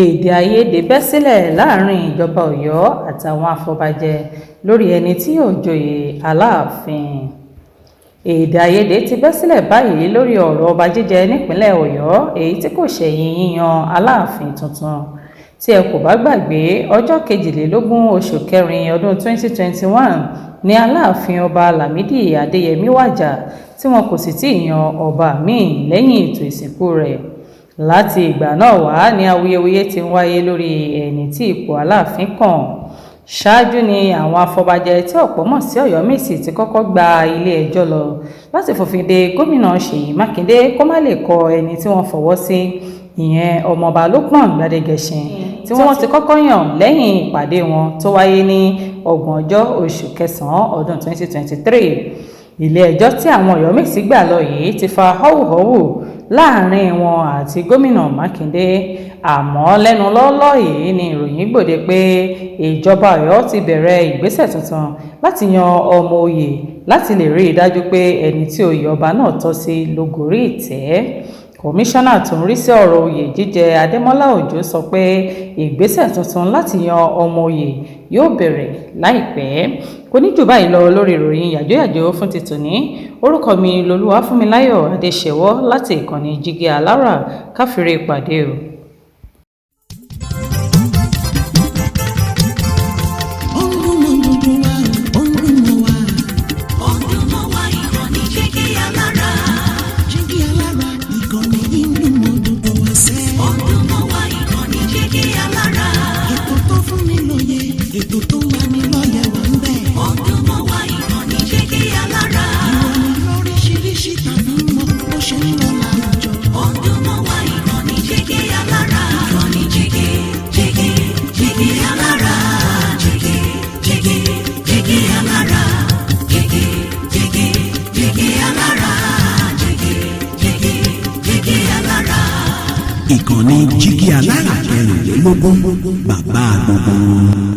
èdè àìyedè bẹ́ sílẹ̀ láàrin ìjọba Ọ̀yọ́ àtàwọn afọbajẹ lórí ẹni tí yóò joyè Aláàfin. Èdè àìyedè ti bẹ́ sílẹ̀ báyìí lórí ọ̀rọ̀ ọba jíjẹ nípínlẹ̀ Ọ̀yọ́, èyí tí kò ṣẹ̀yìn yíyan Aláàfin tuntun. Tí ẹ kò bá gbàgbé, ọjọ́ 22 oṣù kẹrin ọdún 2021 ni Aláàfin ọba Lámídì Adéyẹmí wàjà tí wọn kò sì tí ì yan ọba míì lẹ́yìn ètò ìsìnkú rẹ̀. Láti ìgbà náà wá ni awuyewuye ti ń wáyé lórí ẹni tí ipò Aláàfin kàn. Ṣáájú ni àwọn afọbajẹ tí ọ̀pọ̀ mọ̀ sí Ọ̀yọ́mèsì ti kọ́kọ́ gba ilé ẹjọ́ lọ láti fòfin de gómìnà Ṣèyí Mákindé kó má lè kọ ẹni tí wọ́n fọwọ́ sí, ìyẹn ọmọọba Lukman Gbádégẹṣin, tí wọ́n ti kọ́kọ́ yàn lẹ́yìn ìpàdé wọn tó wáyé ní 30 oṣù kẹsàn-án ọdún 2023. Ilé ẹjọ́ tí àwọn Ọ̀yọ́mèsì gbà lọ yìí ti fa họ́wùhọ́wù láàrin wọn àti gómìnà Mákindé, àmọ́ lẹ́nu lọ́ọ́lọ́ yìí ni ìròyìn gbòde pé ìjọba Ọ̀yọ́ ti bẹ̀rẹ̀ ìgbésẹ̀ tuntun láti yan ọmọ oyè láti lè rí i dájú pé ẹni tí oyè ọba náà tọ́ sí ló gorí ìtẹ́. Kọmíṣánná tó ń rí sí ọ̀rọ̀ oyè jíjẹ Adémọ́lá Òjó sọ pé ìgbésẹ̀ tuntun láti yan ọmọ oyè yóò bẹ̀rẹ̀ láìpẹ́. Kò ní jù báyìí lọ lórí ìròyìn yàjóyàjó fún ti tòní. Orúkọ mi Lolúwafúnmiláyọ̀ Adéṣẹwọ́ láti ìkànnì Jígí Alára. Káfíńre ìpàdé o. Ètò tó wà ní lọ́yẹ̀ wà ń bẹ̀. Ọdún mọ́ wá ìkànnì Jígí Alára. Ìròyìn lóríṣiríṣi tàbí mọ́ bó ṣe ń lọ láwùjọ. Ọdún mọ́ wá ìkànnì Jígí Alára. Ìkànnì Jígí Alára. Jígí Alára. Jígí Alára. Jígí Alára. Ìkànnì Jígí Alára 24 bàbá gbogbo.